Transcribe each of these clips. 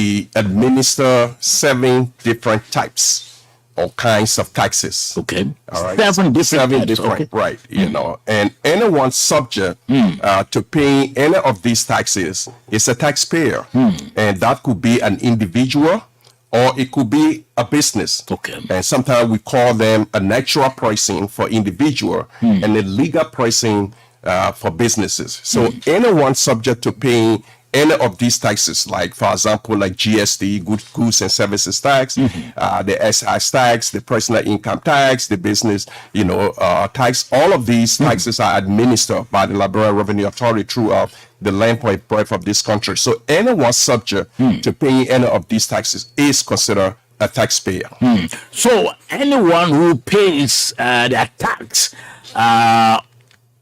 we administer 7 different types or kinds of taxes. Okay. All right. 7 different Seven types. different, Okay. right? You know, and anyone subject to paying any of these taxes is a taxpayer, and that could be an individual or it could be a business. Okay. And sometimes we call them a natural pricing for individual and a legal pricing for businesses. So anyone subject to paying any of these taxes, like for example, like GST, goods and services tax, the excise tax, the personal income tax, the business, tax, all of these taxes are administered by the Liberian Revenue Authority throughout the length and breadth of this country. So anyone subject to paying any of these taxes is considered a taxpayer. So anyone who pays their tax,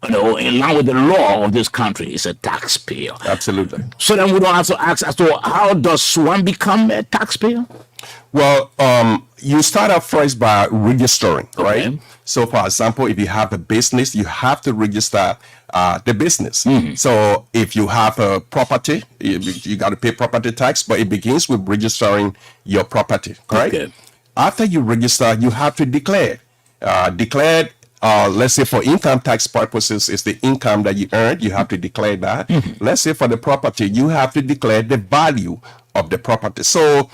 in line with the law of this country, is a taxpayer. Absolutely. So then we don't have to ask as to how does one become a taxpayer? Well, you start out first by registering, right? Okay. So, for example, if you have a business, you have to register the business. So, if you have a property, you got to pay property tax, but it begins with registering your property, right? Okay. After you register, you have to declare. Let's say for income tax purposes, it's the income that you earned. You have to declare that. Let's say for the property, you have to declare the value of the property. So,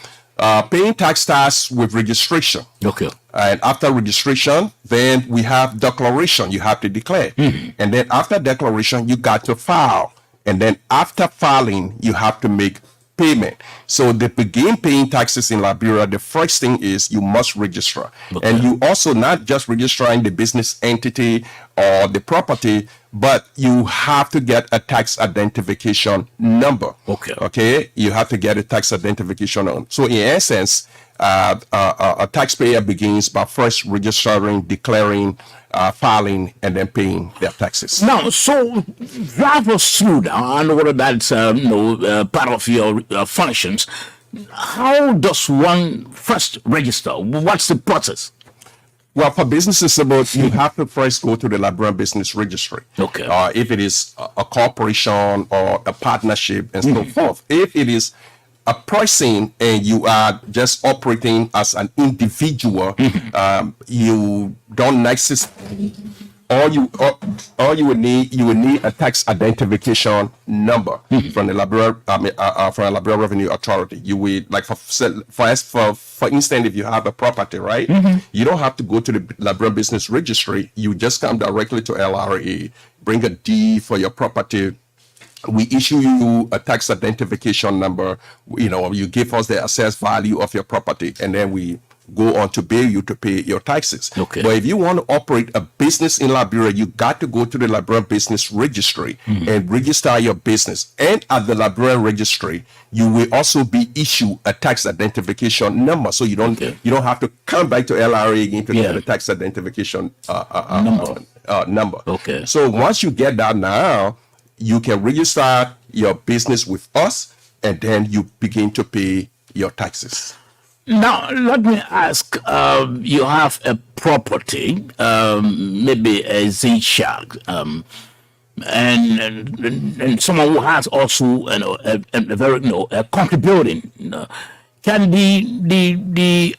paying tax starts with registration. Okay. And after registration, then we have declaration. You have to declare. And then after declaration, you got to file. And then after filing, you have to make payment. So to begin paying taxes in Liberia, the first thing is you must register. Okay. And you also not just registering the business entity or the property, but you have to get a tax identification number. Okay. Okay. You have to get a tax identification number. So in essence, a taxpayer begins by first registering, declaring, filing, and then paying their taxes. Now, so drive us through now. I know whether that's part of your functions. How does one first register? What's the process? Well, for businesses, you have to first go to the Liberian Business Registry. Okay. If it is a corporation or a partnership and so forth. If it is a person and you are just operating as an individual, you don't necessarily. All you would need a tax identification number from the Liberian Revenue Authority. You would, like for instance, if you have a property, right? You don't have to go to the Liberian Business Registry. You just come directly to LRA, bring a deed for your property. We issue you a tax identification number. You give us the assessed value of your property, and then we go on to bill you to pay your taxes. Okay. But if you want to operate a business in Liberia, you got to go to the Liberian Business Registry and register your business. And at the Liberian Registry, you will also be issued a tax identification number. So you don't have to come back to LRA again to get a tax identification number. Okay. So once you get that now, you can register your business with us, and then you begin to pay your taxes. Now, let me ask, you have a property, maybe a zinc shack, and someone who has also a very contributing. Can the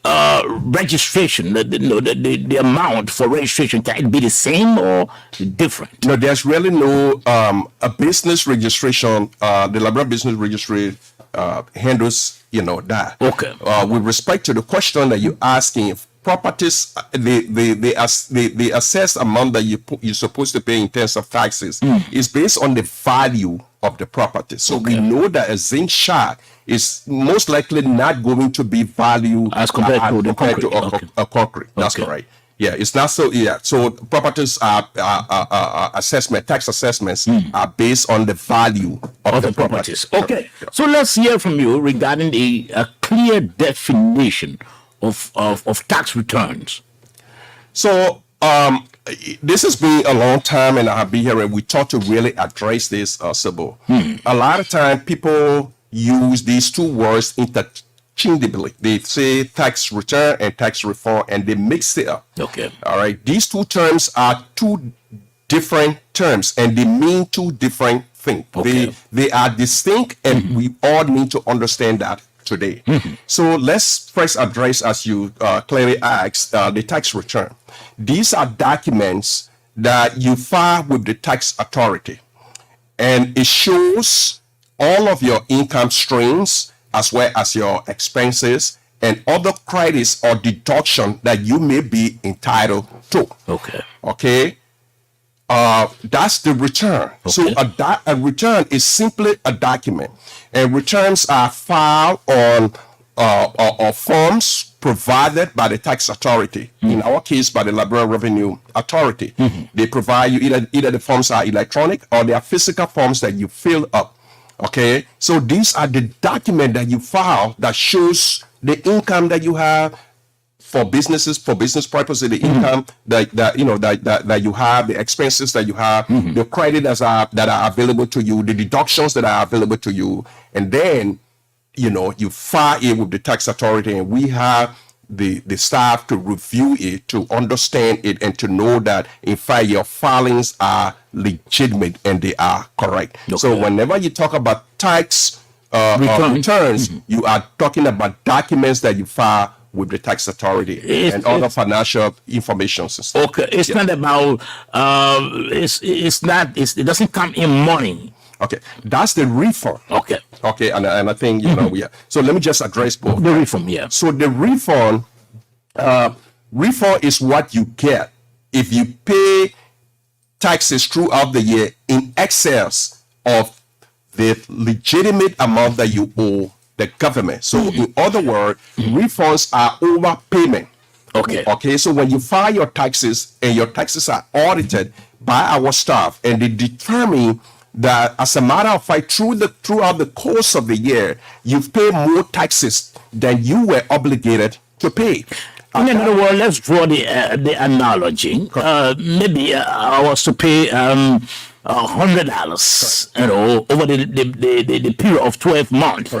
registration, the amount for registration, can it be the same or different? No, there's really no a business registration. The Liberian Business Registry handles that. Okay. With respect to the question that you're asking, if properties, the assessed amount that you're supposed to pay in terms of taxes is based on the value of the property. So we know that a zinc shack is most likely not going to be valued as compared to a concrete. That's correct. Yeah, it's not so. Yeah, so properties are tax assessments are based on the value of the properties. Okay, so let's hear from you regarding a clear definition of tax returns. So this has been a long time, and I've been here, and we thought to really address this, Sorbor. A lot of time, people use these two words interchangeably. They say tax return and tax reform, and they mix it up. Okay. All right. These two terms are two different terms, and they mean two different things. Okay. They are distinct, and we all need to understand that today. So let's first address, as you clearly asked, the tax return. These are documents that you file with the tax authority, and it shows all of your income streams as well as your expenses and other credits or deduction that you may be entitled to. Okay. That's the return. So a return is simply a document, and returns are filed on or forms provided by the tax authority. In our case, by the Liberal Revenue Authority. They provide you either the forms are electronic or they are physical forms that you fill up. Okay, so these are the documents that you file that shows the income that you have for businesses, for business purposes, the income that you have, the expenses that you have, the credit that are available to you, the deductions that are available to you, and then you file it with the tax authority, and we have the staff to review it, to understand it, and to know that in fact your filings are legitimate and they are correct. So whenever you talk about tax returns, you are talking about documents that you file with the tax authority and other financial information systems. It's not about it doesn't come in money. Okay, that's the refund. Okay, and I think so let me just address both. The refund, So the refund is what you get if you pay taxes throughout the year in excess of the legitimate amount that you owe the government. So in other words, refunds are overpayment. Okay, so when you file your taxes and your taxes are audited by our staff, and they determine that as a matter of fact, throughout the course of the year, you've paid more taxes than you were obligated to pay. In other words, let's draw the analogy. Maybe I was to pay $100, over the period of 12 months.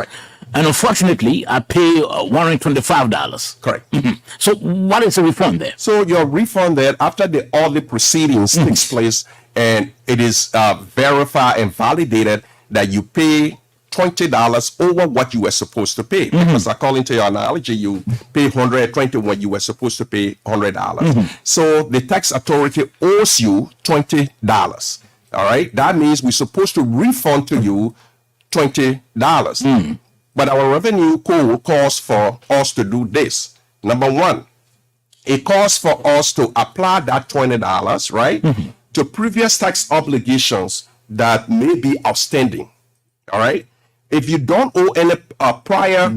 And unfortunately, I pay $125. Correct. So what is the refund there? So your refund there, after the audit proceedings takes place, and it is verified and validated that you pay $20 over what you were supposed to pay. Because according to your analogy, you pay $120 when you were supposed to pay $100. So the tax authority owes you $20. All right. That means we're supposed to refund to you $20. But our revenue code calls for us to do this. Number one, it calls for us to apply that $20, right, to previous tax obligations that may be outstanding. All right. If you don't owe any prior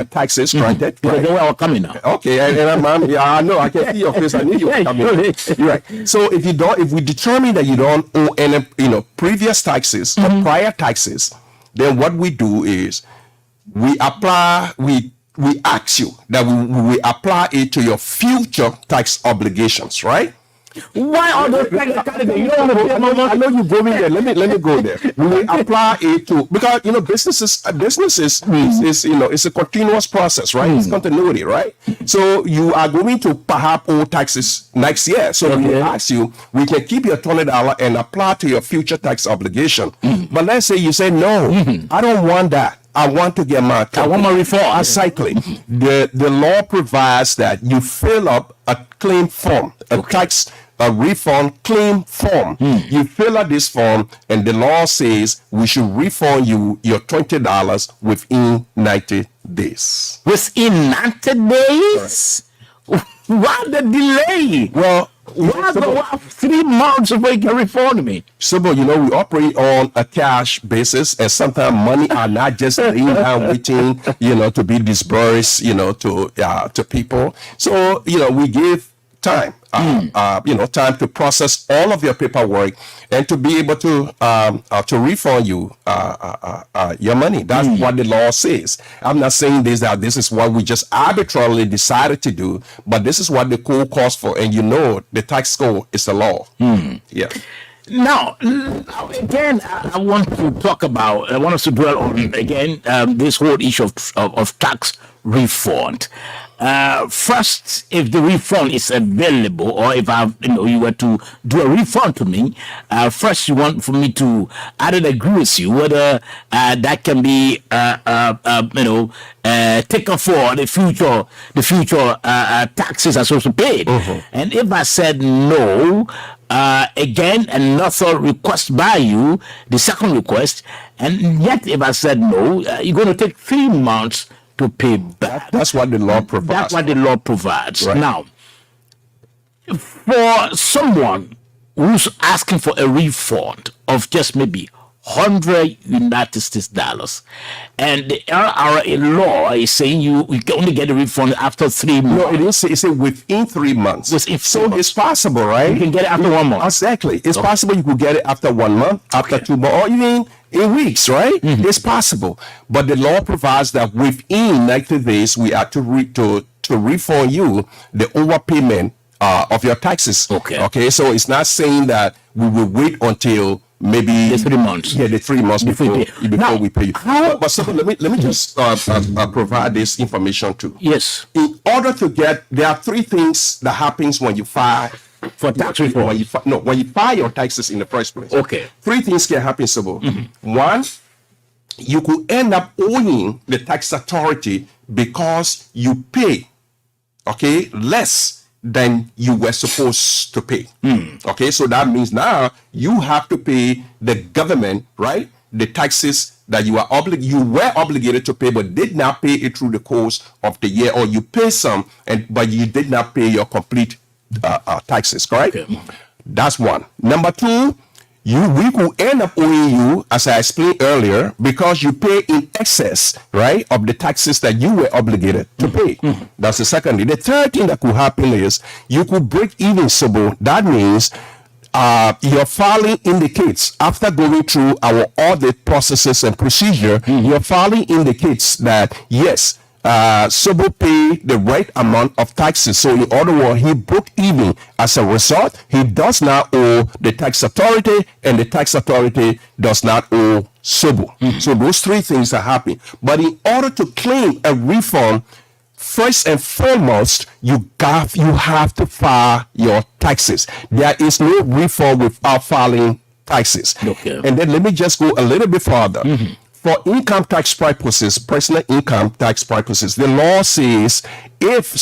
taxes, granted. They were coming now. Okay, and I know, I can see your face. I knew you were coming. Right. So if we determine that you don't owe any, previous taxes or prior taxes, then what we do is we ask you that we apply it to your future tax obligations, right? Why are those categories? I know you go in there. Let me go there. We apply it to, because businesses is it's a continuous process, right? It's continuity, right? So you are going to perhaps owe taxes next year. So we ask you, we can keep your $20 and apply to your future tax obligation. But let's say you say no, I don't want that. I want to get my I want my refund. Exactly. The law provides that you fill up a claim form, a refund claim form. You fill out this form, and the law says we should refund you your $20 within 90 days. Within 90 days? Why the delay? Well, 3 months before you can refund me. Sorbor, we operate on a cash basis, and sometimes money are not just laying down waiting, to be disbursed, to people. So, we give time, time to process all of your paperwork and to be able to refund you your money. That's what the law says. I'm not saying that this is what we just arbitrarily decided to do, but this is what the code calls for, and the tax code is the law. Yeah. Now, again, I want to talk about, I want us to dwell on, again, this whole issue of tax refund. First, if the refund is available, or if you were to do a refund to me, first you want for me to either agree with you whether that can be taken for the future taxes are supposed to be paid. And if I said no, again, another request by you, the second request, and yet if I said no, you're going to take 3 months to pay back. That's what the law provides. That's what the law provides. Right. Now, for someone who's asking for a refund of just maybe $100 and the LRA law is saying you can only get a refund after 3 months. No, it's within 3 months. It's possible, right? You can get it after 1 month. Exactly. It's possible you could get it after 1 month, after 2 months, or even in weeks, right? It's possible. But the law provides that within 90 days, we are to refund you the overpayment of your taxes. Okay. So it's not saying that we will wait until maybe the 3 months. Yeah, the 3 months before we pay you. But so let me just provide this information too. Yes. In order to get, there are 3 things that happens when you file for tax refund. When you file your taxes in the first place. Okay. 3 things can happen, Sorbor. One, you could end up owing the tax authority because you pay, less than you were supposed to pay. Okay, so that means now you have to pay the government, right? The taxes that you were obligated to pay, but did not pay it through the course of the year, or you pay some, but you did not pay your complete taxes, correct? Okay. That's one. Number 2, we could end up owing you, as I explained earlier, because you pay in excess, right, of the taxes that you were obligated to pay. That's the second thing. The third thing that could happen is you could break even, Sorbor. That means your filing indicates, after going through our audit processes and procedure, your filing indicates that, yes, Sorbor paid the right amount of taxes. So in other words, he broke even. As a result, he does not owe the tax authority, and the tax authority does not owe Sorbor. So those 3 things are happening. But in order to claim a refund, first and foremost, you have to file your taxes. There is no refund without filing taxes. Okay. And then let me just go a little bit further. For income tax purposes, personal income tax purposes, the law says if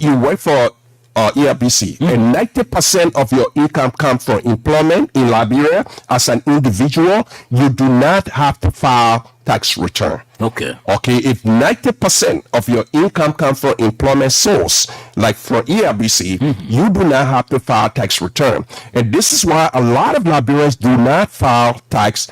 you work for ELBC and 90% of your income comes from employment in Liberia as an individual, you do not have to file tax return. Okay. If 90% of your income comes from employment source, like for ELBC, you do not have to file tax return. And this is why a lot of Liberians do not file tax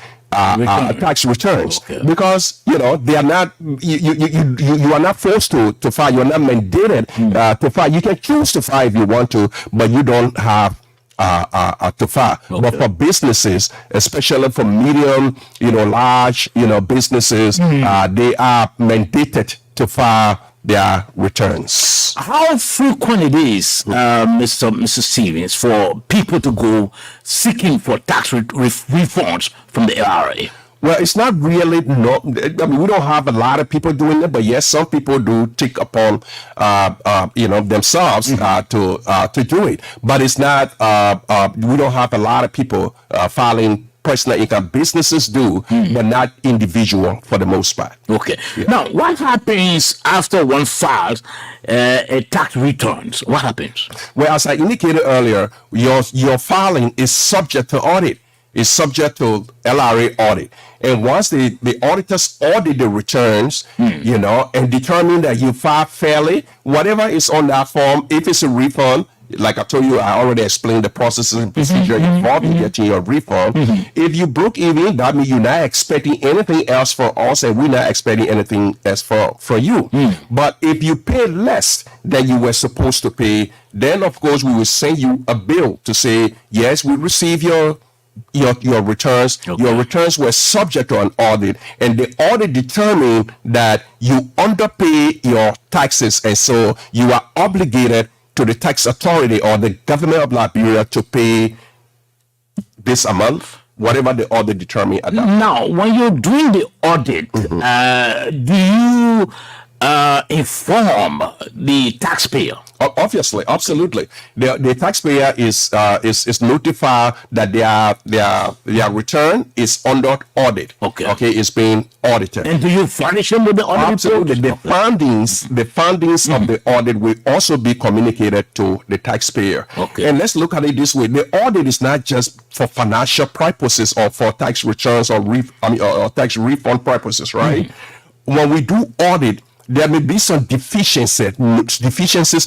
returns, because they are not, you are not forced to file. You are not mandated to file. You can choose to file if you want to, but you don't have to file. But for businesses, especially for medium, large, businesses, they are mandated to file their returns. How frequent it is, Mr. Stevens, for people to go seeking for tax refunds from the LRA? Well, it's not really, we don't have a lot of people doing it, but yes, some people do take upon, themselves to do it. But it's not, we don't have a lot of people filing personal income. Businesses do, but not individual for the most part. Okay. Yeah. Now, what happens after one files a tax returns? What happens? Well, as I indicated earlier, your filing is subject to audit. Is subject to LRA audit. And once the auditors audit the returns, and determine that you file fairly, whatever is on that form, if it's a refund, like I told you, I already explained the processes and procedure involved in getting your refund. If you broke even, that means you're not expecting anything else from us, and we're not expecting anything else for you. But if you pay less than you were supposed to pay, then of course we will send you a bill to say, yes, we receive your returns. Your returns were subject to an audit, and the audit determined that you underpay your taxes, and so you are obligated to the tax authority or the government of Liberia to pay this a month, whatever the audit determine at that. Now, when you're doing the audit, do you inform the taxpayer? Obviously, absolutely. The taxpayer is notified that their return is under audit. Okay, it's being audited. And do you furnish them with the audit Absolutely. report? The findings of the audit will also be communicated to the taxpayer. Okay. And let's look at it this way: the audit is not just for financial purposes or for tax returns or tax refund purposes, right? When we do audit, there may be some deficiencies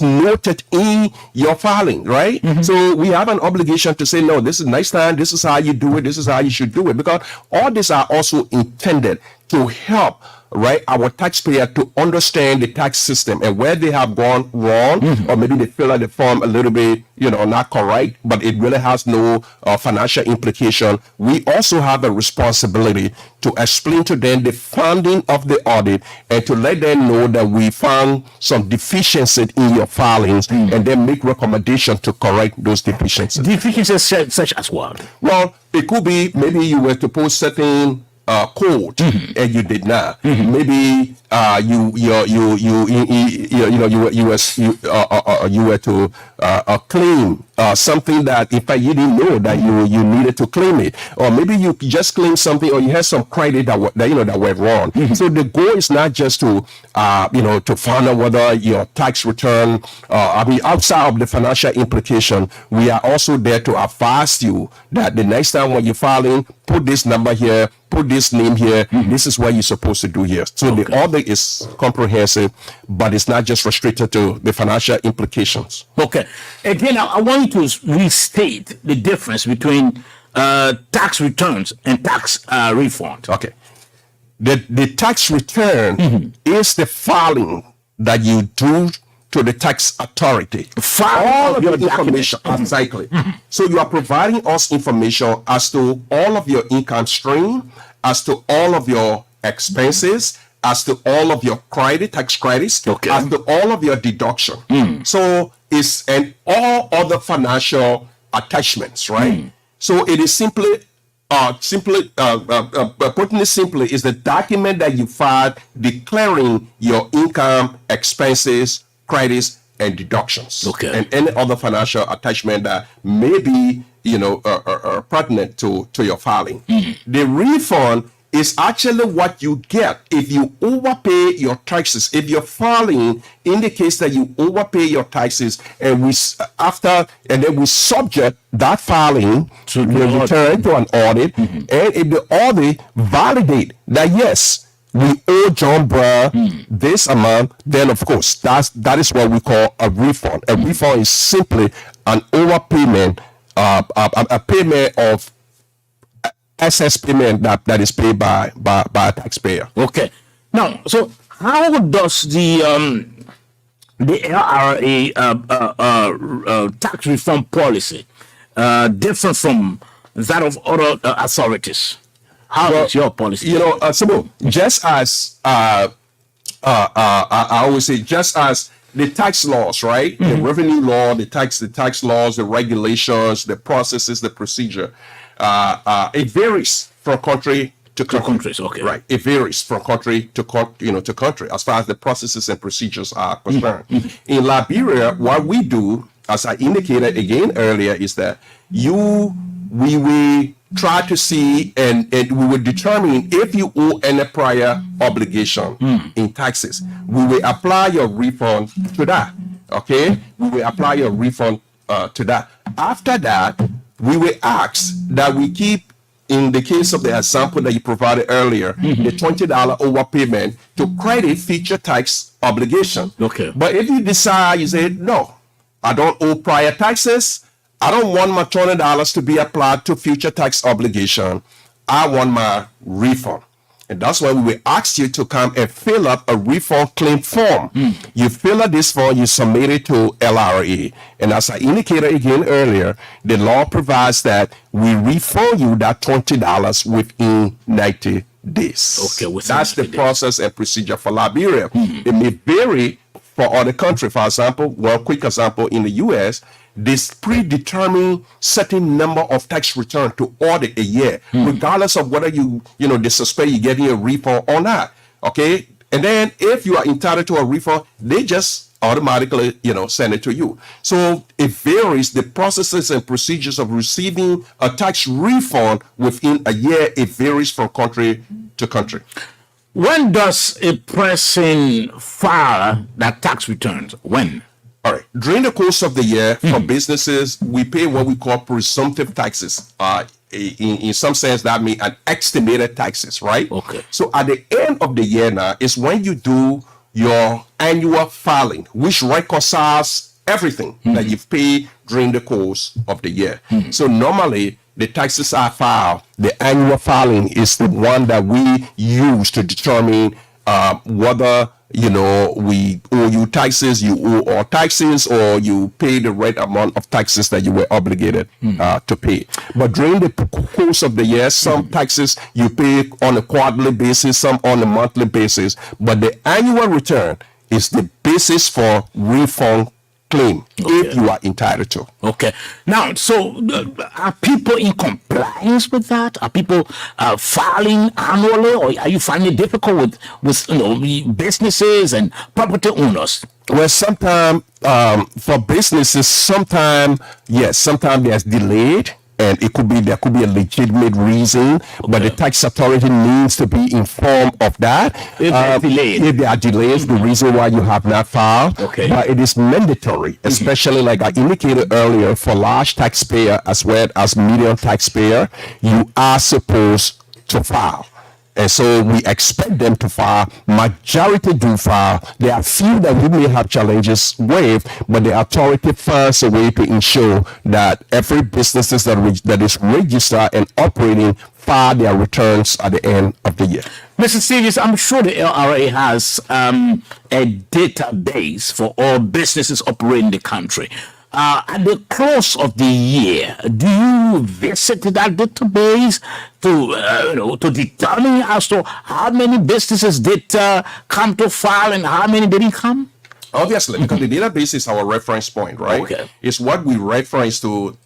noted in your filing, right? So we have an obligation to say, no, this is next time, this is how you do it, this is how you should do it, because all these are also intended to help, right, our taxpayer to understand the tax system and where they have gone wrong, or maybe they fill out the form a little bit, not correct, but it really has no financial implication. We also have a responsibility to explain to them the finding of the audit and to let them know that we found some deficiencies in your filings and then make recommendations to correct those deficiencies. Deficiencies such as what? Well, it could be maybe you were to post certain code and you did not. Maybe you were to claim something that in fact you didn't know that you needed to claim it, or maybe you just claimed something, or you had some credit that went wrong. So the goal is not just to to find out whether your tax return outside of the financial implication. We are also there to advise you that the next time when you're filing, put this number here, put this name here, this is what you're supposed to do here. So the audit is comprehensive, but it's not just restricted to the financial implications. Okay. Again, I want you to restate the difference between tax returns and tax refund. Okay. The tax return is the filing that you do to the tax authority. All of your information. Exactly. So you are providing us information as to all of your income stream, as to all of your expenses, as to all of your tax credits, as to all of your deduction. So it's and all other financial attachments, right? So it is simply putting it simply, is the document that you filed declaring your income, expenses, credits, and deductions, and any other financial attachment that may be pertinent to your filing. The refund is actually what you get if you overpay your taxes. If your filing indicates that you overpay your taxes, and then we subject that filing to the return to an audit, and if the audit validate that yes, we owe John Brown this amount, then of course that is what we call a refund. A refund is simply an overpayment, a payment of excess payment that is paid by a taxpayer. Okay. Now, so how does the LRA tax reform policy differ from that of other authorities? How is your policy? Sorbor, just as I always say, just as the tax laws, right? The revenue law, the tax laws, the regulations, the processes, the procedure. It varies from country to country. Countries, okay. Right. It varies from country to country as far as the processes and procedures are concerned. In Liberia, what we do, as I indicated again earlier, is that we will try to see and we will determine if you owe any prior obligation in taxes. We will apply your refund to that. Okay? We will apply your refund to that. After that, we will ask that we keep, in the case of the example that you provided earlier, the $20 overpayment to credit future tax obligation. Okay. But if you decide, you say, no, I don't owe prior taxes, I don't want my $20 to be applied to future tax obligation, I want my refund. And that's why we will ask you to come and fill up a refund claim form. You fill out this form, you submit it to LRA. And as I indicated again earlier, the law provides that we refund you that $20 within 90 days. Okay, that's the process and procedure for Liberia. It may vary for other countries. For example, one quick example, in the U.S., this predetermined certain number of tax return to audit a year, regardless of whether they suspect you're getting a refund or not. Okay. And then if you are entitled to a refund, they just automatically, send it to you. So it varies. The processes and procedures of receiving a tax refund within a year, it varies from country to country. When does a person file that tax returns? When? All right. During the course of the year, for businesses, we pay what we call presumptive taxes. In some sense, that means an estimated taxes, right? Okay. So at the end of the year now is when you do your annual filing, which reconciles everything that you've paid during the course of the year. So normally the taxes are filed. The annual filing is the one that we use to determine whether we owe you taxes, you owe all taxes, or you pay the right amount of taxes that you were obligated to pay. But during the course of the year, some taxes you pay on a quarterly basis, some on a monthly basis. But the annual return is the basis for refund claim if you are entitled to. Okay. Now, so are people in compliance with that? Are people filing annually, or are you finding it difficult with businesses and property owners? Well, sometimes for businesses, sometimes there's delayed. And there could be a legitimate reason, but the tax authority needs to be informed of that. If there are delays, the reason why you have not filed. Okay. But it is mandatory, especially like I indicated earlier, for large taxpayer as well as medium taxpayer, you are supposed to file. And so we expect them to file. Majority do file. There are few that we may have challenges with, but the authority finds a way to ensure that every business that is registered and operating file their returns at the end of the year. Mr. Stevens, I'm sure the LRA has a database for all businesses operating in the country. At the close of the year, do you visit that database to determine as to how many businesses did come to file and how many didn't come? Obviously, because the database is our reference point, right? Okay. It's what we reference to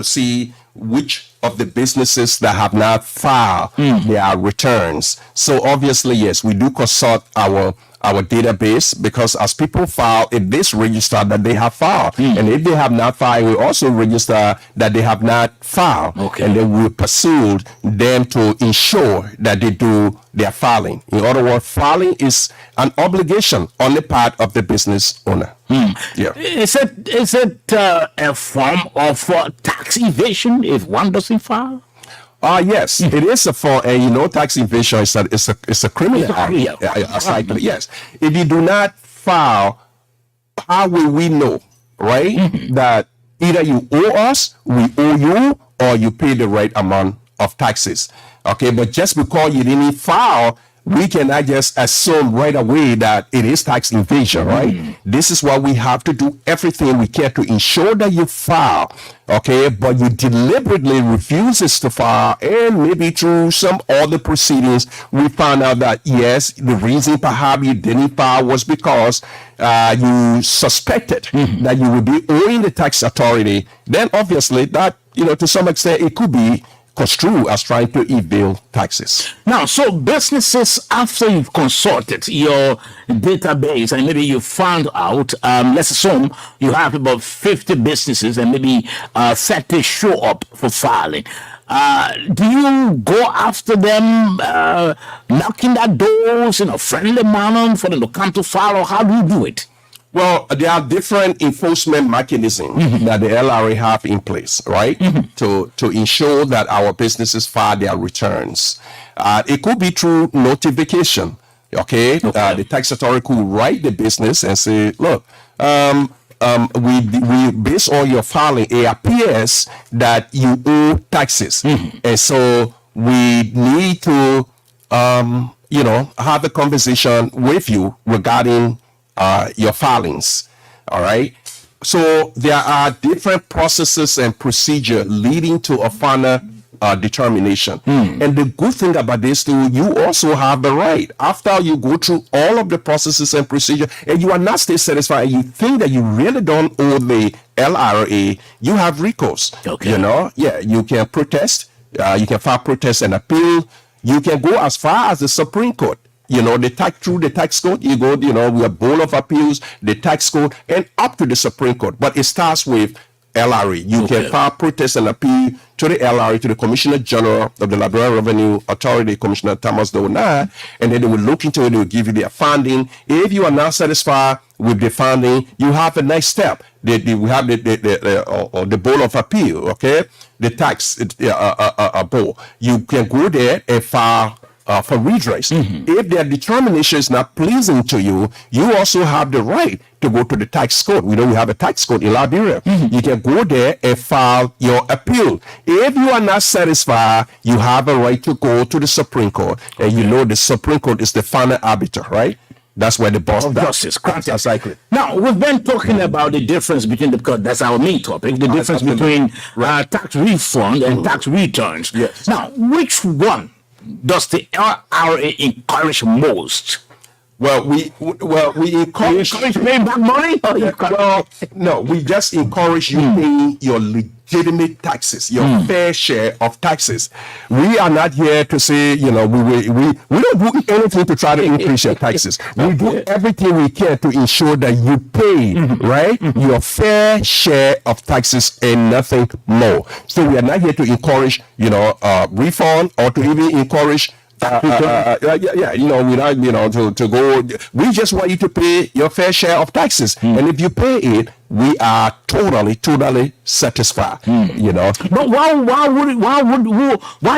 see which of the businesses that have not filed their returns. So obviously, yes, we do consult our database, because as people file, it is registered that they have filed. And if they have not filed, we also register that they have not filed. Okay. And then we pursue them to ensure that they do their filing. In other words, filing is an obligation on the part of the business owner. Yeah. Is it a form of tax evasion if one doesn't file? Yes, it is a form, and tax evasion is a criminal act. Yes. If you do not file, how will we know, right? That either you owe us, we owe you, or you pay the right amount of taxes. Okay, but just because you didn't file, we cannot just assume right away that it is tax evasion, right? This is why we have to do everything we can to ensure that you file, okay? But you deliberately refuses to file, and maybe through some other proceedings, we found out that, yes, the reason perhaps you didn't file was because you suspected that you would be owing the tax authority. Then obviously that, to some extent, it could be construed as trying to evade taxes. Now, so businesses, after you've consulted your database and maybe you found out, let's assume you have about 50 businesses and maybe 30 show up for filing. Do you go after them, knocking at doors in a friendly manner for them to come to file, or how do you do it? Well, there are different enforcement mechanisms that the LRA have in place, right? To ensure that our businesses file their returns. It could be through notification, okay? The tax authority could write the business and say, look, we based on your filing, it appears that you owe taxes. And so we need to, have a conversation with you regarding your filings. All right. So there are different processes and procedure leading to a final determination. And the good thing about this too, you also have the right, after you go through all of the processes and procedure, and you are not still satisfied, and you think that you really don't owe the LRA, you have recourse. Okay. You know, yeah, you can protest, you can file protest and appeal. You can go as far as the Supreme Court. You know, through the tax code, you go, you know, with a bowl of appeals, the tax code, and up to the Supreme Court. But it starts with LRA. You can file protest and appeal to the LRA, to the Commissioner General of the Liberal Revenue Authority, Commissioner Thomas Dona, and then they will look into it, they will give you their funding. If you are not satisfied with the funding, you have a next step. We have the bowl of appeal, okay? The tax bowl. You can go there and file for redress. If their determination is not pleasing to you, you also have the right to go to the tax code. We know we have a tax code in Liberia. You can go there and file your appeal. If you are not satisfied, you have a right to go to the Supreme Court. And you know the Supreme Court is the final arbiter, right? That's where the boss of justice. Exactly. Now, we've been talking about the difference between because that's our main topic, the difference between tax refund and tax returns. Yes. Now, which one does the LRA encourage most? Well, we encourage paying back money. Well, no, we just encourage you paying your legitimate taxes, your fair share of taxes. We are not here to say, you know, we don't do anything to try to increase your taxes. We do everything we can to ensure that you pay, right, your fair share of taxes and nothing more. So we are not here to encourage, you know, refund or to even encourage you know, without, you know, to go. We just want you to pay your fair share of taxes, and if you pay it, we are totally satisfied. You know, but why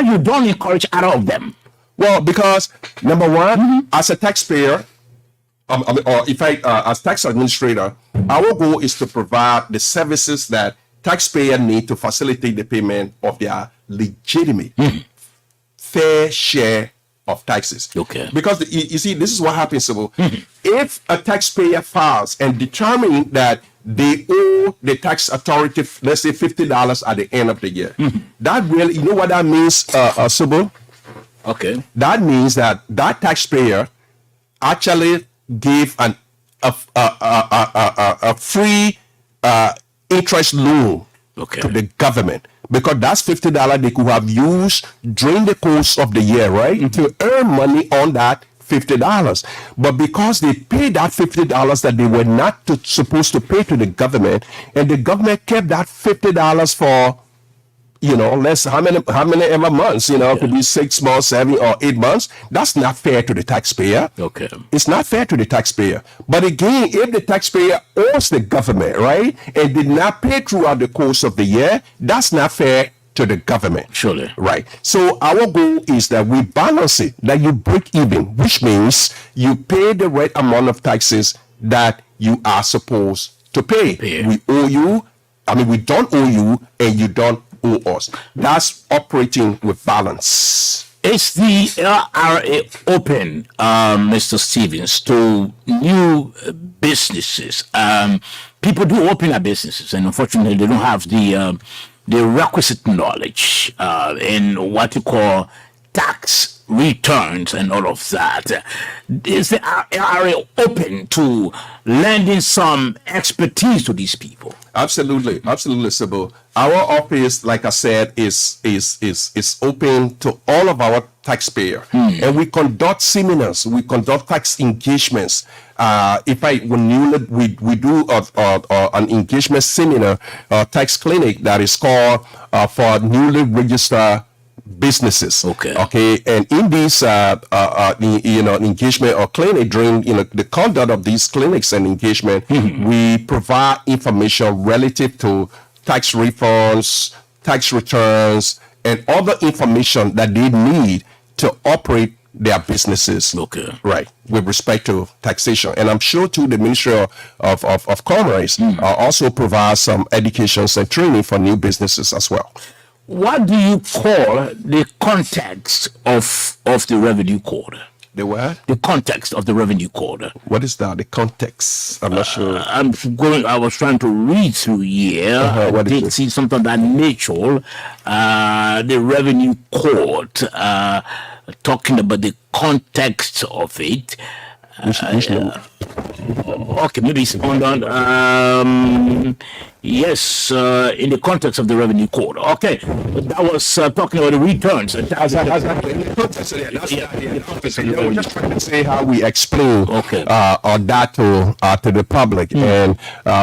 you don't encourage either of them? Well, because number one, as a taxpayer, or if as tax administrator, our goal is to provide the services that taxpayers need to facilitate the payment of their legitimate fair share of taxes. Okay. Because you see, this is what happens. So if a taxpayer files and determine that they owe the tax authority, let's say $50 at the end of the year, that really, you know what that means, Sorbor? Okay. That means that taxpayer actually gave a free interest loan to the government, because that's $50 they could have used during the course of the year, right, to earn money on that $50. But because they paid that $50 that they were not supposed to pay to the government, and the government kept that $50 for, you know, how many ever months, you know, it could be 6 months, 7 or 8 months. That's not fair to the taxpayer. Okay. It's not fair to the taxpayer. But again, if the taxpayer owes the government, right, and did not pay throughout the course of the year, that's not fair to the government. Surely. Right. So our goal is that we balance it, that you break even, which means you pay the right amount of taxes that you are supposed to pay. We owe you, we don't owe you, and you don't owe us. That's operating with balance. Is the LRA open, Mr. Stevens, to new businesses? People do open their businesses, and unfortunately, they don't have the requisite knowledge in what you call tax returns and all of that. Is the LRA open to lending some expertise to these people? Absolutely, Sorbor. Our office, like I said, is open to all of our taxpayers, and we conduct seminars, we conduct tax engagements. We do an engagement seminar, tax clinic that is called for newly registered businesses. Okay. And in this engagement or clinic, during the conduct of these clinics and engagement, we provide information relative to tax refunds, tax returns, and other information that they need to operate their businesses. Right, with respect to taxation. And I'm sure too the Ministry of Commerce also provides some educations and training for new businesses as well. What do you call the context of the revenue code? The what? The context of the revenue code. What is that? The context? I'm not sure. I was trying to read through here. I did see something of that nature. The revenue code, talking about the context of it. Which Okay, maybe it's on. Yes, in the context of the revenue code. Okay, but that was talking about the returns. Exactly. In the context of we're just trying to say how we explain on that to the public, and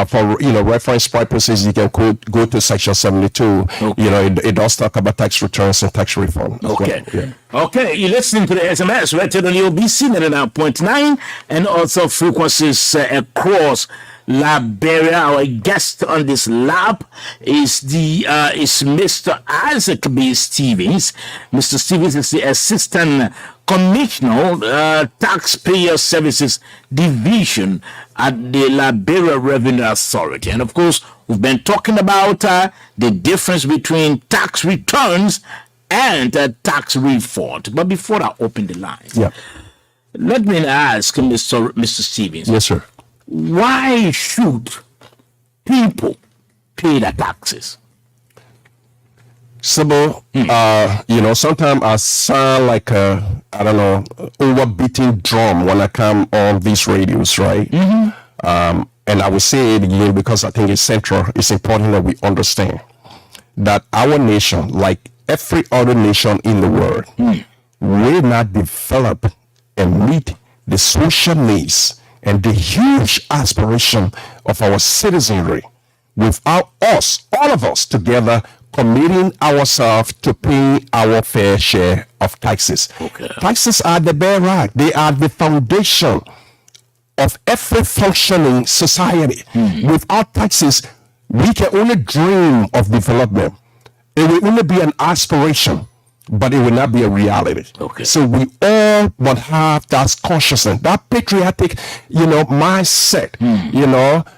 for reference purposes, you can go to section 72. It does talk about tax returns and tax refund. Okay. Well. Yeah. Okay, you're listening to the SMS rated on ELBC 99.9 and also frequencies across Liberia. Our guest on this lab is Mr. Isaac B. Stevens. Mr. Stevens is the Assistant Commissioner, Taxpayer Services Division at the Liberia Revenue Authority. And of course, we've been talking about the difference between tax returns and tax refund. But before I open the lines, let me ask Mr. Stevens. Yes, sir. Why should people pay their taxes? Simple. Sometimes I sound like overbeating drum when I come on these radios, right? And I will say it again because I think it's central. It's important that we understand that our nation, like every other nation in the world, will not develop and meet the social needs and the huge aspiration of our citizenry without us, all of us together, committing ourselves to pay our fair share of taxes. Okay. Taxes are the bedrock. They are the foundation of every functioning society. Without taxes, we can only dream of development. It will only be an aspiration, but it will not be a reality. Okay. So we all must have that consciousness, that patriotic, mindset,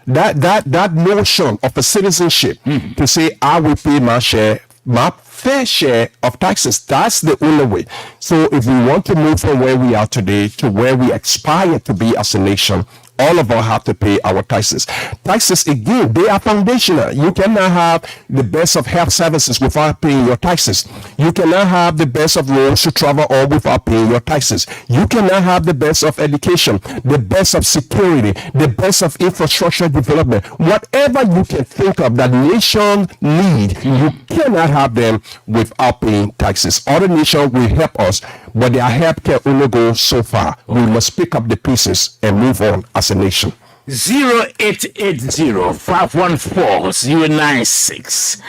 that notion of a citizenship to say, I will pay my fair share of taxes. That's the only way. So if we want to move from where we are today to where we aspire to be as a nation, all of us have to pay our taxes. Taxes, again, they are foundational. You cannot have the best of health services without paying your taxes. You cannot have the best of roads to travel on without paying your taxes. You cannot have the best of education, the best of security, the best of infrastructure development. Whatever you can think of that nation need, you cannot have them without paying taxes. Other nations will help us, but their help can only go so far. We must pick up the pieces and move on as a nation. 0880-514-096.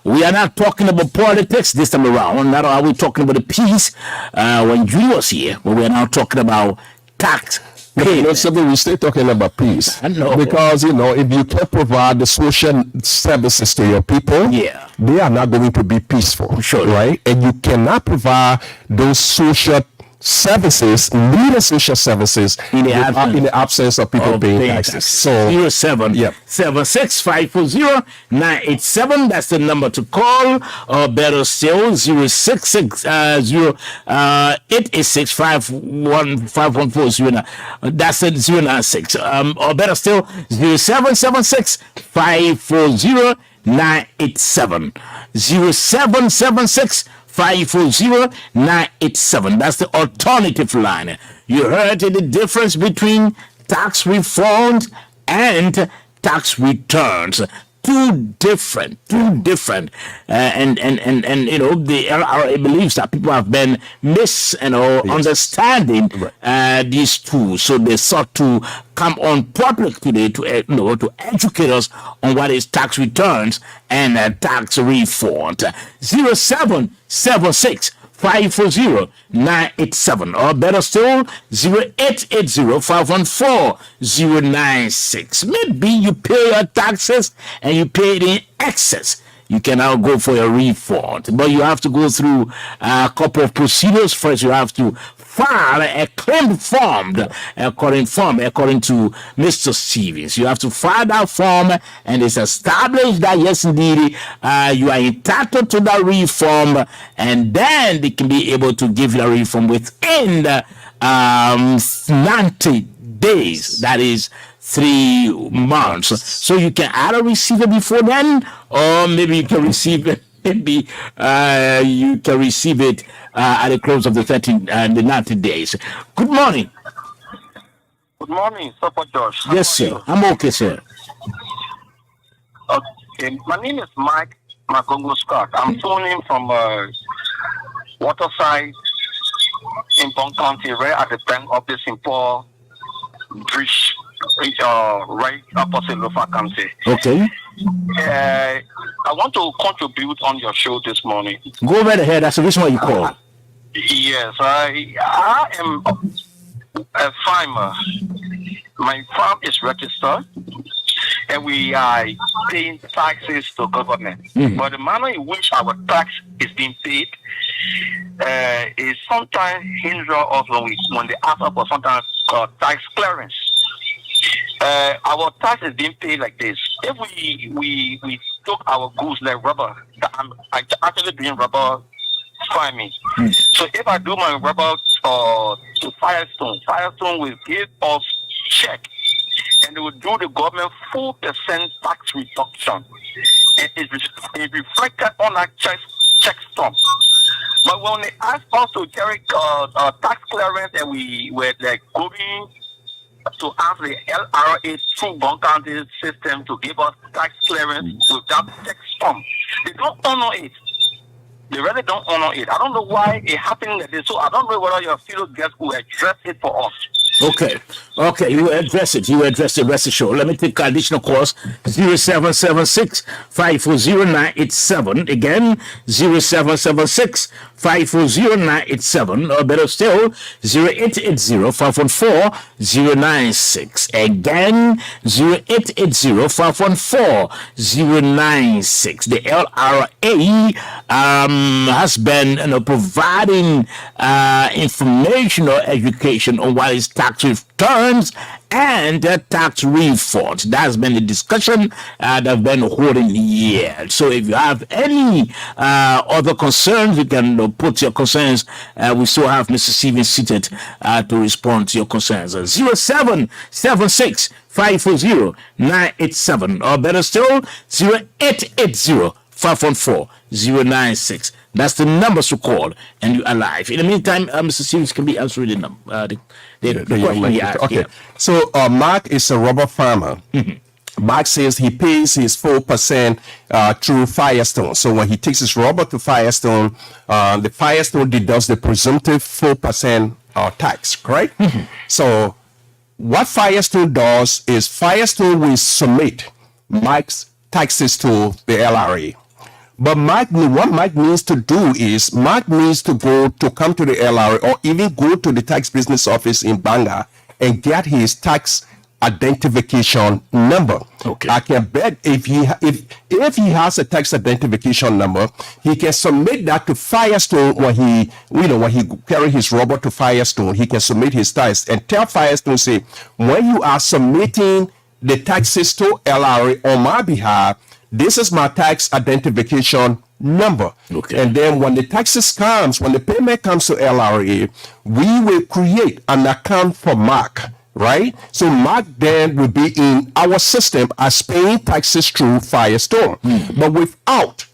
We are not talking about politics this time around. Not are we talking about the peace when Julie was here, but we are now talking about tax. We still talking about peace. I know. Because, if you can't provide the social services to your people, they are not going to be peaceful. Sure. Right? And you cannot provide those social services, needed social services in the absence of people paying taxes. So 0776540987. That's the number to call, or better still 066-886-51409. That's it, 096. Or better still 0776-540-987. 0776-540-987. That's the alternative line. You heard the difference between tax refund and tax returns. Two different. And the LRA believes that people have been understanding these two. So they sought to come on public today to educate us on what is tax returns and tax refund. 0776-540-987, or better still 0880-514-096. Maybe you pay your taxes and you pay it in excess. You can now go for a refund, but you have to go through a couple of procedures. First, you have to file a claim form, according to Mr. Stevens. You have to file that form, and it's established that yes, indeed, you are entitled to that refund, and then they can be able to give you a refund within 90 days. That is 3 months. So you can either receive it before then, or maybe you can receive it. Maybe you can receive it at the close of the 90 days. Good morning. Good morning, Sorbor Josh. How Yes, are sir. you? I'm okay, sir. Okay, my name is Mike Magongo Scott. I'm phoning from Waterside in Bong County, right at the bank of the St. Paul Bridge, right opposite Lofa County. Okay. I want to contribute on your show this morning. Go right ahead. That's the reason why you called. Yes, I am a farmer. My farm is registered, and we are paying taxes to government. But the manner in which our tax is being paid is sometimes hinder us when they ask us for sometimes tax clearance. Our tax is being paid like this. If we took our goods like rubber, I'm actually doing rubber farming. So if I do my rubber to Firestone will give us check, and they will do the government 4% tax reduction. It reflected on that check stump. But when they asked us to carry tax clearance, and we were like going to ask the LRA through Bong County system to give us tax clearance without tax stump, they don't honor it. They really don't honor it. I don't know why it happened like this. So I don't know whether your fellow guests will address it for us. Okay. You will address it. Rest assured. Let me take additional calls. 0776-540-987. Again, 0776-540-987. Or better still, 0880-514-096. Again, 0880-514-096. The LRA has been providing information or education on what is tax returns and tax refunds. That's been the discussion that I've been holding here. So if you have any other concerns, you can put your concerns. We still have Mr. Stevens seated to respond to your concerns. 0776-540-987, or better still, 0880-514-096. That's the numbers to call, and you are live. In the meantime, Mr. Stevens can be answering the number. The question he asked. Okay. Yeah. So Mark is a rubber farmer. Mark says he pays his 4% through Firestone. So when he takes his rubber to Firestone, the Firestone deducts the presumptive 4% tax, correct? So what Firestone does is Firestone will submit Mike's taxes to the LRA. But what Mike needs to do is Mike needs to come to the LRA or even go to the tax business office in Banga and get his tax identification number. Okay. I can bet if he has a tax identification number, he can submit that to Firestone when he carry his rubber to Firestone. He can submit his tax and tell Firestone, say, when you are submitting the taxes to LRA on my behalf, this is my tax identification number. Okay. And then when the payment comes to LRA, we will create an account for Mark, right? So Mark then will be in our system as paying taxes through Firestone. But without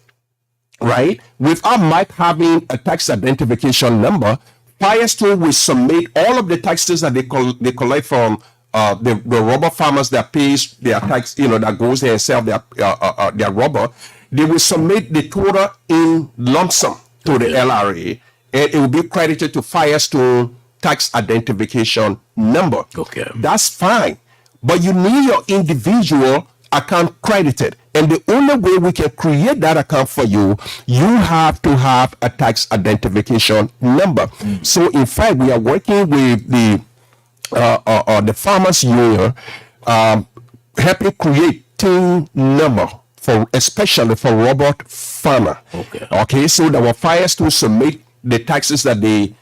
Mike having a tax identification number, Firestone will submit all of the taxes that they collect from the rubber farmers that pays their tax, that goes there and sell their rubber. They will submit the total in lump sum to the LRA, and it will be credited to Firestone tax identification number. Okay. That's fine, but you need your individual account credited, and the only way we can create that account for you, you have to have a tax identification number. So in fact, we are working with the farmers union, helping create team number especially for robot farmer. Okay, so that our Firestone submit the taxes that they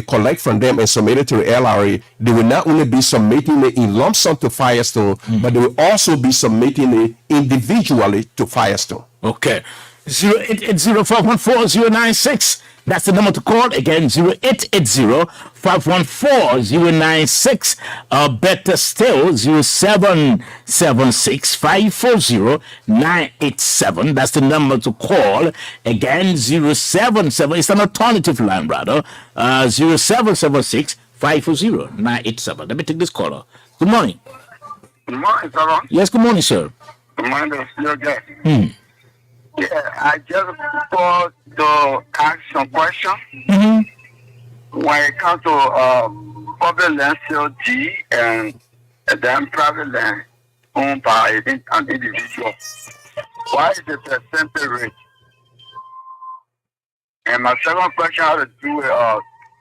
collect from them and submit it to the LRA. They will not only be submitting it in lump sum to Firestone, but they will also be submitting it individually to Firestone. Okay. 0880-514-096. That's the number to call. Again, 0880-514-096. Better still, 0776-540-987. That's the number to call. Again, 077. It's an alternative line, rather. 0776 540-987. Let me take this caller. Good morning. Good morning, sir. Yes, good morning, sir. Good morning, your guest. Yeah, I just called to ask some questions. When it comes to public land COD and then private land owned by an individual, why is the percentage rate? And my second question has to do with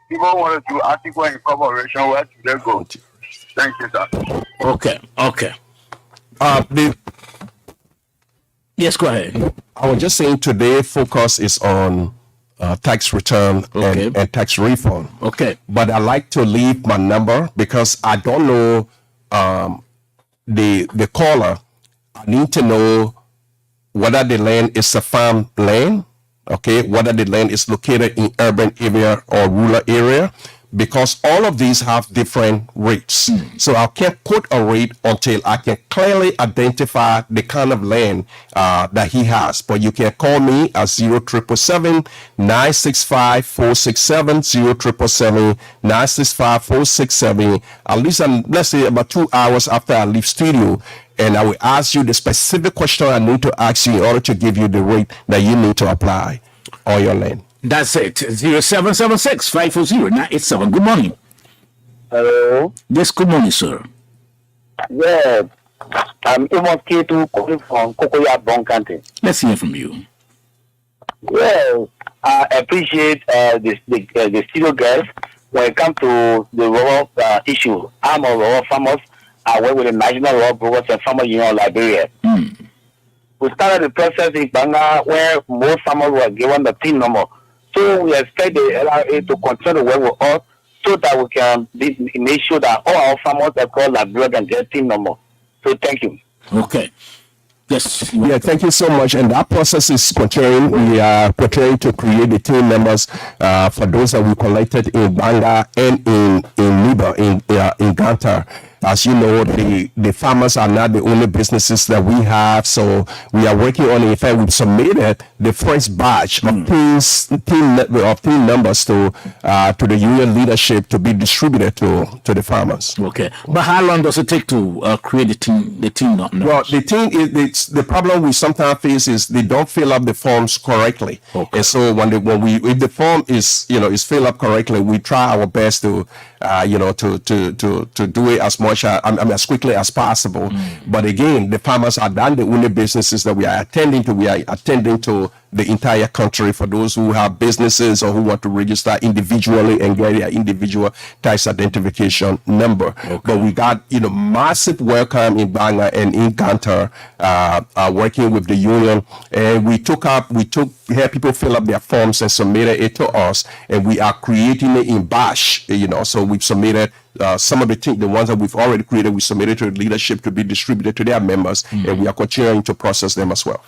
people want to do article incorporation, where do they go? Thank you, sir. Okay. Yes, go ahead. I was just saying today focus is on tax return and tax refund. Okay. But I like to leave my number because I don't know the caller. I need to know whether the land is a farm land, okay, whether the land is located in urban area or rural area, because all of these have different rates. So I can't quote a rate until I can clearly identify the kind of land that he has. But you can call me at 0777-965-467, 0777-965-467, at least, let's say about 2 hours after I leave studio. And I will ask you the specific question I need to ask you in order to give you the rate that you need to apply on your land. That's it. 0776-540-987. Good morning. Hello. Yes, good morning, sir. Yeah, I'm Amos K2 calling from Kokoya Bon County. Let's hear from you. Yeah, I appreciate the studio girls when it comes to the rural issue. I'm a rural farmer. I work with the National Rural Brokers and Farmer Union of Liberia. We started the process in Banga where most farmers were given the PIN number. So we expect the LRA to continue to work with us so that we can make sure that all our farmers across Liberia can get PIN number. So thank you. Okay. Yes. Yeah, thank you so much. And that process is continuing. We are preparing to create the team members for those that we collected in Banga and in Liba, in Ganta. As you know, the farmers are not the only businesses that we have, so we are working on it. In fact, we've submitted the first batch of team numbers to the union leadership to be distributed to the farmers. Okay, but how long does it take to create the team? Numbers? Well, the team is the problem we sometimes face is they don't fill up the forms correctly, and so if the form is filled up correctly, we try our best to to do it as much as quickly as possible. But again, the farmers are not the only businesses that we are attending to. We are attending to the entire country for those who have businesses or who want to register individually and get their individual tax identification number. But we got massive welcome in Banga and in Ganta, working with the union, and we had people fill up their forms and submitted it to us, and we are creating it in batch. So we've submitted some of the ones that we've already created. We submitted to the leadership to be distributed to their members, and we are continuing to process them as well.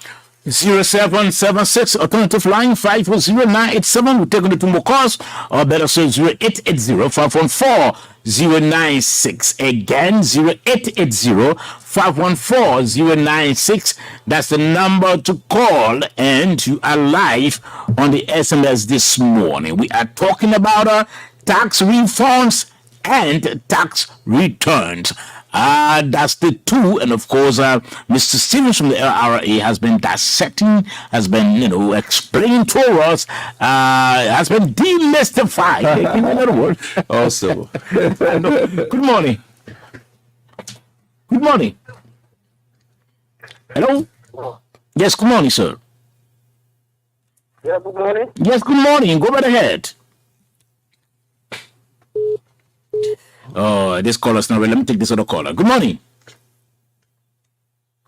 0776 alternative line 540-987. We're taking the two more calls, or better say 0880-514-096. Again, 0880-514-096. That's the number to call, and you are live on the SMS this morning. We are talking about tax refunds and tax returns. That's the two, and of course, Mr. Stevens from the LRA has been dissecting, has been, explaining to us, has been demystified. In other words, also. Good morning. Good morning. Hello. Yes. Good morning, sir. Yeah. Good morning. Yes. Good morning. Go right ahead. Oh, this caller's not ready. Let me take this other caller. Good morning.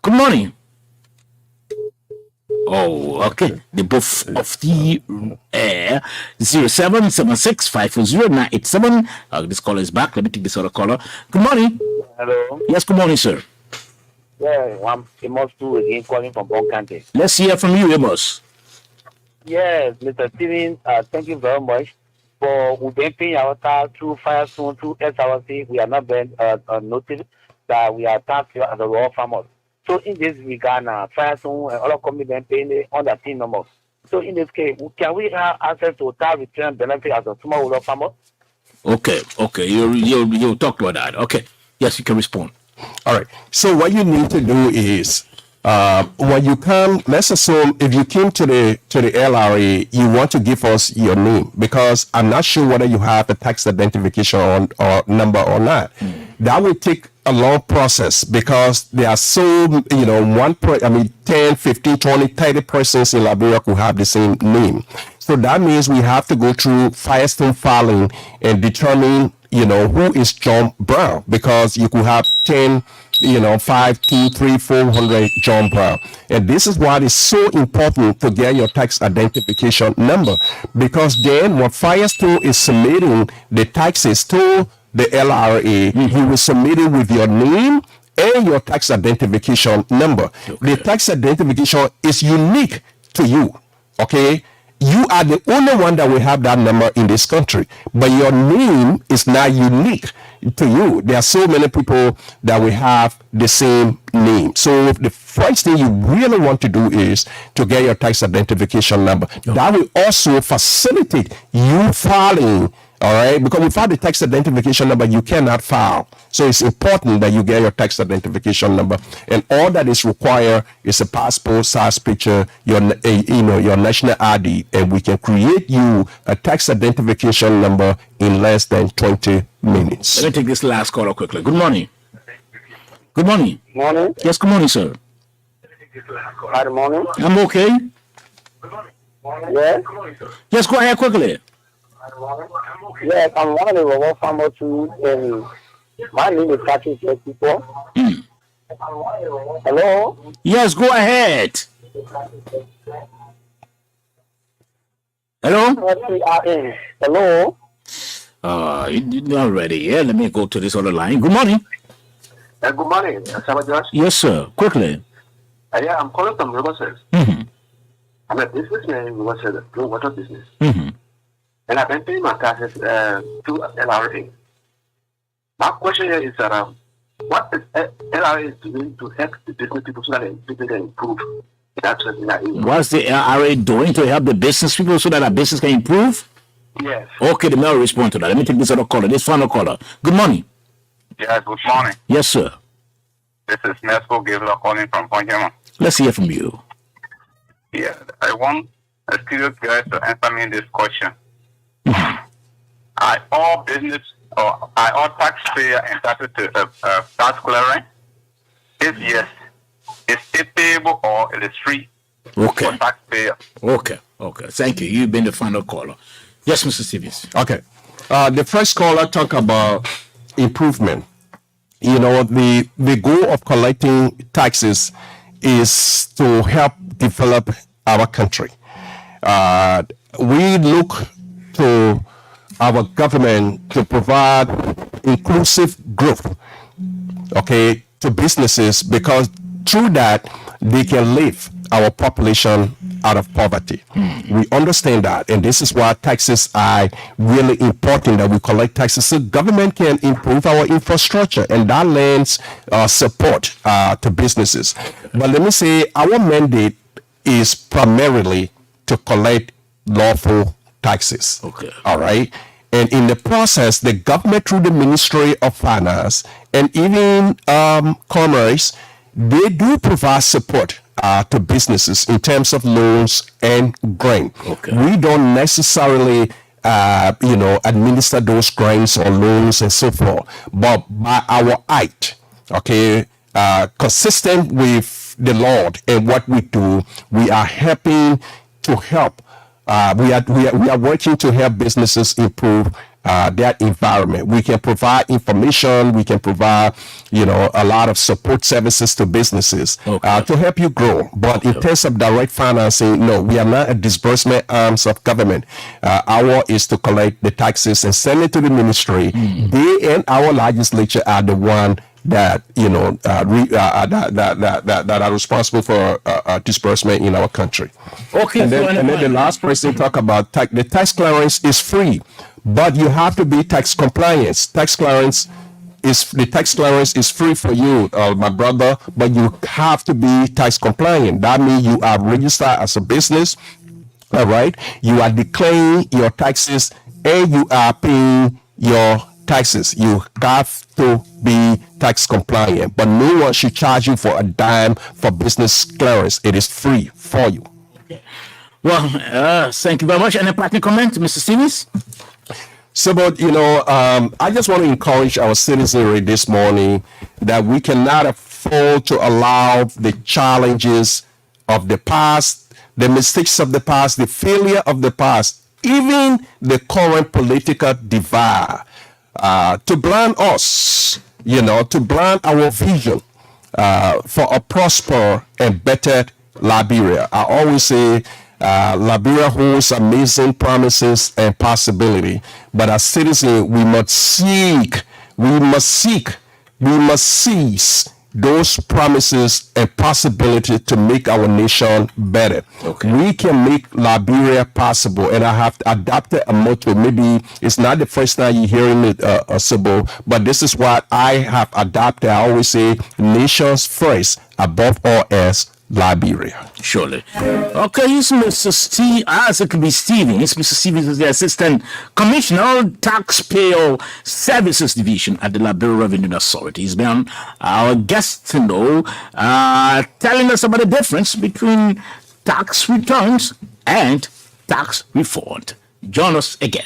Good morning. Oh, okay. The both of the air 0776-540-987. This caller is back. Let me take this other caller. Good morning. Hello. Yes, good morning, sir. Yeah, I'm Amos 2 again calling from Bon County. Let's hear from you, Amos. Yes, Mr. Stevens, thank you very much. For we've been paying our tax through Firestone, through SRC. We are not been noticed that we are taxed as a raw farmers. So in this regard, Firestone and other companies been paying on the PIN number. So in this case, can we have access to tax return benefit as a smallholder farmer? Okay. You talked about that. Okay. Yes, you can respond. All right. So what you need to do is when you come, let's assume if you came to the LRA, you want to give us your name because I'm not sure whether you have a tax identification or number or not. That will take a long process because there are so, 10, 15, 20, 30 persons in Liberia who have the same name. So that means we have to go through Firestone filing and determine, who is John Brown because you could have 10, 5, 2, 3, 400 John Brown. And this is why it's so important to get your tax identification number because then when Firestone is submitting the taxes to the LRA, you will submit it with your name and your tax identification number. The tax identification is unique to you, okay? You are the only one that will have that number in this country, but your name is not unique to you. There are so many people that will have the same name. So the first thing you really want to do is to get your tax identification number. That will also facilitate you filing. All right, because without the tax identification number, you cannot file. So it's important that you get your tax identification number, and all that is required is a passport size picture, your national ID, and we can create you a tax identification number in less than 20 minutes. Let me take this last caller quickly. Good morning. Good morning. Morning. Yes, good morning, sir. Good morning. I'm okay. Yes. Just go ahead quickly. Yes, I'm one of the Robo farmers too, and my name is Patrick people. Hello? Yes, go ahead. Hello? Hello? You're not ready. Yeah, let me go to this other line. Good morning. Good morning, Josh. Yes, sir. Quickly. Yeah, I'm calling from Riverside. Mm-hmm. I'm a businessman in Riverside, blue water business. Mm-hmm. And I've been paying my taxes to LRA. My question here is that what is LRA doing to help the business people so that they can improve? What's the LRA doing to help the business people so that our business can improve? Yes. Okay, the mayor will respond to that. Let me take this other caller, this final caller. Good morning. Yes, good morning. Yes, sir. This is Nesco Gabriel calling from Ponjama. Let's hear from you. Yeah, I want a studio guy to answer me this question. Are all business or are all taxpayers entitled to tax clearance? If yes, is it payable or it is free Okay. for taxpayers? Okay. Thank you. You've been the final caller. Yes, Mr. Stevens. Okay. The first caller talked about improvement. The goal of collecting taxes is to help develop our country. We look to our government to provide inclusive growth, okay, to businesses because through that they can lift our population out of poverty. We understand that, and this is why taxes are really important that we collect taxes so government can improve our infrastructure, and that lends support to businesses. But let me say our mandate is primarily to collect lawful taxes. Okay. All right. And in the process, the government through the Ministry of Finance and even Commerce, they do provide support to businesses in terms of loans and grant. Okay. We don't necessarily, administer those grants or loans and so forth, but by our act, okay, consistent with the Lord and what we do, we are helping to help. We are working to help businesses improve their environment. We can provide information. We can provide, a lot of support services to businesses to help you grow. But in terms of direct financing, no, we are not a disbursement arms of government. Our is to collect the taxes and send it to the ministry. They and our legislature are the one that that are responsible for disbursement in our country. Okay, And then the last person talk about the tax clearance is free, but you have to be tax compliant. The tax clearance is free for you, my brother, but you have to be tax compliant. That means you are registered as a business. All right, you are declaring your taxes and you are paying your taxes. You have to be tax compliant, but no one should charge you for a dime for business clearance. It is free for you. Well, thank you very much. Any parting comment, Mr. Stevens? So, but I just want to encourage our citizenry this morning that we cannot afford to allow the challenges of the past, the mistakes of the past, the failure of the past, even the current political divide, to blind us, to blind our vision for a prosper and better Liberia. I always say Liberia holds amazing promises and possibility, but as citizens, we must seize those promises and possibility to make our nation better. Okay. We can make Liberia possible, and I have adopted a motto. Maybe it's not the first time you're hearing it, Sorbor, but this is what I have adopted. I always say, nations first, above all else, Liberia. Surely. Okay, it's Mr. Steve, as it could be Stevens. Mr. Stevens is the Assistant Commissioner, Taxpayer Services Division at the Liberia Revenue Authority. He's been our guest telling us about the difference between tax returns and tax refund. Join us again.